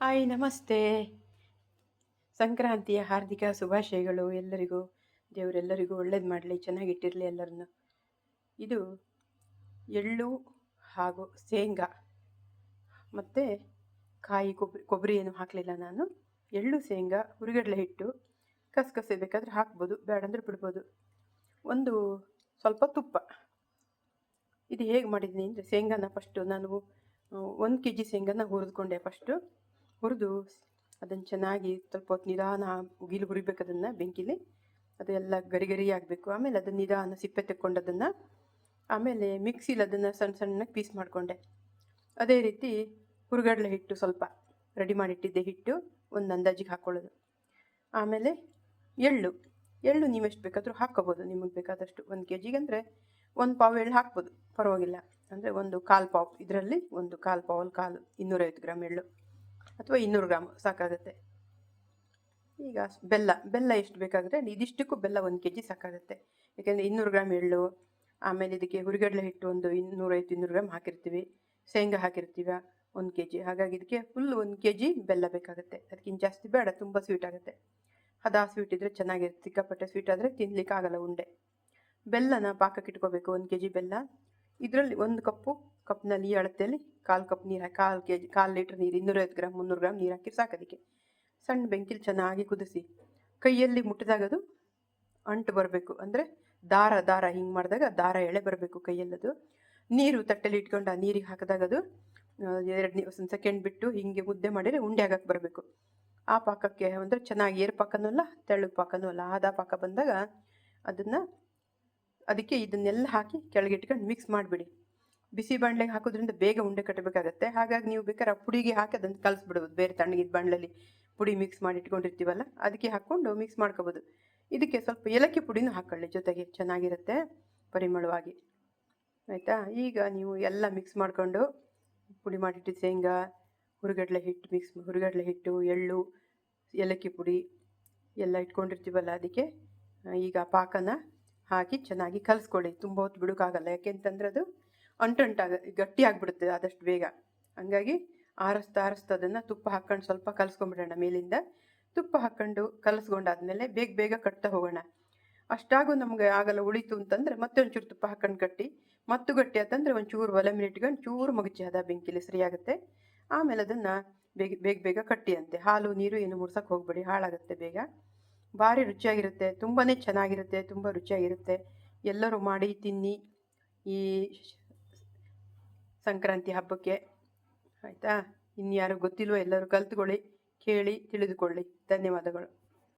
Hi ನಮಸ್ತೆ. ಸಂಕ್ರಾಂತಿಯ ಹಾರ್ದಿಕ ಶುಭಾಶಯಗಳು ಎಲ್ಲರಿಗೂ. ದೇವರೆಲ್ಲರಿಗೂ ಒಳ್ಳೇದು ಮಾಡಲಿ, ಚೆನ್ನಾಗಿಟ್ಟಿರಲಿ ಎಲ್ಲರನ್ನು. ಇದು ಎಳ್ಳು ಹಾಗೂ ಶೇಂಗಾ ಮತ್ತು ಕಾಯಿ ಕೊಬ್ಬರಿ ಏನು ಹಾಕಲಿಲ್ಲ ನಾನು. ಎಳ್ಳು, ಶೇಂಗಾ, ಹುರಿಗಡಲೆ ಹಿಟ್ಟು, ಕಸಕಸೆ ಬೇಕಾದರೆ ಹಾಕ್ಬೋದು, ಬೇಡಂದ್ರೆ ಬಿಡ್ಬೋದು. ಒಂದು ಸ್ವಲ್ಪ ತುಪ್ಪ. ಇದು ಹೇಗೆ ಮಾಡಿದ್ದೀನಿ ಅಂದರೆ, ಶೇಂಗಾನ ಫಸ್ಟು ನಾನು 1 kg ಶೇಂಗಾನ ಹುರಿದುಕೊಂಡೆ. ಹುರಿದು ಅದನ್ನು ಚೆನ್ನಾಗಿ ಸ್ವಲ್ಪ ಹೊತ್ತು ನಿಧಾನ ಉಗಿಲು ಹುರಿಬೇಕು. ಅದನ್ನು ಬೆಂಕಿಲಿ ಅದೆಲ್ಲ ಗರಿ ಗರಿ ಆಗಬೇಕು. ಆಮೇಲೆ ಅದನ್ನು ನಿಧಾನ ಸಿಪ್ಪೆ ತೆಕ್ಕೊಂಡು ಅದನ್ನು ಆಮೇಲೆ ಮಿಕ್ಸಿಲಿ ಅದನ್ನು ಸಣ್ಣ ಸಣ್ಣಗೆ ಪೀಸ್ ಮಾಡಿಕೊಂಡೆ. ಅದೇ ರೀತಿ ಹುರಿಗಡಲೆ ಹಿಟ್ಟು ಸ್ವಲ್ಪ ರೆಡಿ ಮಾಡಿಟ್ಟಿದ್ದೆ, ಹಿಟ್ಟು ಒಂದು ಅಂದಾಜಿಗೆ ಹಾಕ್ಕೊಳ್ಳೋದು. ಆಮೇಲೆ ಎಳ್ಳು ನೀವು ಎಷ್ಟು ಬೇಕಾದರೂ ಹಾಕ್ಕೋಬೋದು, ನಿಮಗೆ ಬೇಕಾದಷ್ಟು. 1 kg ಅಂದರೆ 1 ಪಾವು ಎಳ್ಳು ಹಾಕ್ಬೋದು, ಪರವಾಗಿಲ್ಲ. ಅಂದರೆ 1/4 ಪಾವು, ಇದರಲ್ಲಿ 1/4 ಪಾವಲ್ಲಿ ಕಾಲು, 250 ಗ್ರಾಮ್ ಎಳ್ಳು ಅಥವಾ 200 ಗ್ರಾಮ್ ಸಾಕಾಗುತ್ತೆ. ಈಗ ಬೆಲ್ಲ ಎಷ್ಟು ಬೇಕಾದರೆ ಇದಿಷ್ಟಕ್ಕೂ ಬೆಲ್ಲ 1 kg ಸಾಕಾಗುತ್ತೆ. ಯಾಕೆಂದರೆ 200 ಗ್ರಾಮ್ ಎಳ್ಳು, ಆಮೇಲೆ ಇದಕ್ಕೆ ಹುರಿಗಡಲೆ ಹಿಟ್ಟು ಒಂದು 250-200 ಗ್ರಾಮ್ ಹಾಕಿರ್ತೀವಿ, ಶೇಂಗಾ ಹಾಕಿರ್ತೀವಿ 1 kg. ಹಾಗಾಗಿ ಇದಕ್ಕೆ ಫುಲ್ 1 kg ಬೆಲ್ಲ ಬೇಕಾಗುತ್ತೆ. ಅದಕ್ಕಿಂತ ಜಾಸ್ತಿ ಬೇಡ, ತುಂಬ ಸ್ವೀಟ್ ಆಗುತ್ತೆ. ಹದ ಸ್ವೀಟ್ ಇದ್ದರೆ ಚೆನ್ನಾಗಿರುತ್ತೆ, ಸಿಕ್ಕಾಪಟ್ಟೆ ಸ್ವೀಟ್ ಆದರೆ ತಿನ್ಲಿಕ್ಕೆ ಆಗಲ್ಲ ಉಂಡೆ. ಬೆಲ್ಲನ ಪಾಕಕ್ಕೆ ಇಟ್ಕೋಬೇಕು. 1 kg ಬೆಲ್ಲ. ಇದರಲ್ಲಿ 1 ಕಪ್ನಲ್ಲಿ ಈ ಅಳತೆಯಲ್ಲಿ 1/4 ಕಪ್ ನೀರು ಹಾಕಿ, 1/4 ಲೀಟ್ರ್ ನೀರು, 250 ಗ್ರಾಮ್ 300 ಗ್ರಾಮ್ ನೀರು ಹಾಕಿ ಸಾಕು. ಅದಕ್ಕೆ ಸಣ್ಣ ಬೆಂಕಿಲಿ ಚೆನ್ನಾಗಿ ಕುದಿಸಿ, ಕೈಯಲ್ಲಿ ಮುಟ್ಟಿದಾಗ ಅದು ಅಂಟು ಬರಬೇಕು. ಅಂದರೆ ದಾರ ಹಿಂಗೆ ಮಾಡಿದಾಗ ದಾರ ಎಳೆ ಬರಬೇಕು ಕೈಯಲ್ಲದು. ನೀರು ತಟ್ಟೆಲಿ ಇಟ್ಕೊಂಡು ಆ ನೀರಿಗೆ ಹಾಕಿದಾಗ ಅದು 1 ಸೆಕೆಂಡ್ ಬಿಟ್ಟು ಹಿಂಗೆ ಮುದ್ದೆ ಮಾಡಿದರೆ ಉಂಡೆ ಆಗಕ್ಕೆ ಬರಬೇಕು. ಆ ಪಾಕಕ್ಕೆ ಅಂದರೆ ಚೆನ್ನಾಗಿ ಏರು ಪಾಕನೂ ಅಲ್ಲ, ತೆಳ್ಳಗೆ ಪಾಕನೂ ಅಲ್ಲ, ಆದ ಪಾಕ ಬಂದಾಗ ಅದಕ್ಕೆ ಇದನ್ನೆಲ್ಲ ಹಾಕಿ ಕೆಳಗೆ ಇಟ್ಕೊಂಡು ಮಿಕ್ಸ್ ಮಾಡಿಬಿಡಿ. ಬಿಸಿ ಬಾಣಲೆಗೆ ಹಾಕೋದ್ರಿಂದ ಬೇಗ ಉಂಡೆ ಕಟ್ಟಬೇಕಾಗತ್ತೆ. ಹಾಗಾಗಿ ನೀವು ಬೇಕಾದ್ರೆ ಆ ಪುಡಿಗೆ ಹಾಕಿ ಅದನ್ನು ಕಲಿಸ್ಬಿಡ್ಬೋದು. ಬೇರೆ ತಣ್ಣಗಿದ್ದ ಬಾಣಲಲ್ಲಿ ಪುಡಿ ಮಿಕ್ಸ್ ಮಾಡಿ ಇಟ್ಕೊಂಡಿರ್ತೀವಲ್ಲ, ಅದಕ್ಕೆ ಹಾಕ್ಕೊಂಡು ಮಿಕ್ಸ್ ಮಾಡ್ಕೋಬೋದು. ಇದಕ್ಕೆ ಸ್ವಲ್ಪ ಏಲಕ್ಕಿ ಪುಡಿನೂ ಹಾಕ್ಕೊಳ್ಳಿ ಜೊತೆಗೆ, ಚೆನ್ನಾಗಿರುತ್ತೆ ಪರಿಮಳವಾಗಿ. ಆಯಿತಾ? ಈಗ ನೀವು ಎಲ್ಲ ಮಿಕ್ಸ್ ಮಾಡಿಕೊಂಡು ಪುಡಿ ಮಾಡಿಟ್ಟಿದ್ದು ಶೇಂಗಾ, ಹುರಿಗಡಲೆ ಹಿಟ್ಟು, ಎಳ್ಳು, ಏಲಕ್ಕಿ ಪುಡಿ ಎಲ್ಲ ಇಟ್ಕೊಂಡಿರ್ತೀವಲ್ಲ, ಅದಕ್ಕೆ ಈಗ ಪಾಕನ ಹಾಕಿ ಚೆನ್ನಾಗಿ ಕಲಿಸ್ಕೊಳ್ಳಿ. ತುಂಬ ಹೊತ್ತು ಬಿಡೋಕ್ಕಾಗಲ್ಲ, ಯಾಕೆಂತಂದರೆ ಅದು ಗಟ್ಟಿ ಆಗಿಬಿಡುತ್ತೆ ಆದಷ್ಟು ಬೇಗ. ಹಂಗಾಗಿ ಆರಿಸ್ತಾ ಅದನ್ನು ತುಪ್ಪ ಹಾಕ್ಕೊಂಡು ಸ್ವಲ್ಪ ಕಲಿಸ್ಕೊಂಬಿಡೋಣ ಮೇಲಿಂದ. ತುಪ್ಪ ಹಾಕ್ಕೊಂಡು ಕಲಿಸ್ಕೊಂಡಾದ್ಮೇಲೆ ಬೇಗ ಕಟ್ತಾ ಹೋಗೋಣ. ಅಷ್ಟಾಗೂ ನಮಗೆ ಆಗಲ್ಲ, ಉಳಿತು ಅಂತಂದರೆ ಮತ್ತೆ ಒಂಚೂರು ತುಪ್ಪ ಹಾಕ್ಕೊಂಡು ಗಟ್ಟಿ ಆತಂದರೆ ಒಂಚೂರು ಒಲೆ ಮೇಲೆ ಇಟ್ಕೊಂಡು ಚೂರು ಮಗುಚಿ ಅದ ಬೆಂಕಿಲಿ ಸರಿಯಾಗುತ್ತೆ. ಆಮೇಲೆ ಅದನ್ನು ಬೇಗ ಕಟ್ಟಿ ಅಂತೆ. ಹಾಲು ನೀರು ಏನು ಮುಡ್ಸೋಕ್ಕೆ ಹೋಗಬೇಡಿ, ಹಾಳಾಗುತ್ತೆ ಬೇಗ. ಭಾರಿ ರುಚಿಯಾಗಿರುತ್ತೆ, ತುಂಬಾ ಚೆನ್ನಾಗಿರುತ್ತೆ, ತುಂಬ ರುಚಿಯಾಗಿರುತ್ತೆ. ಎಲ್ಲರೂ ಮಾಡಿ ತಿನ್ನಿ ಈ ಸಂಕ್ರಾಂತಿ ಹಬ್ಬಕ್ಕೆ. ಆಯಿತಾ? ಇನ್ಯಾರು ಗೊತ್ತಿಲ್ವೋ ಎಲ್ಲರೂ ಕಲ್ತ್ಕೊಳ್ಳಿ, ಕೇಳಿ ತಿಳಿದುಕೊಳ್ಳಿ. ಧನ್ಯವಾದಗಳು.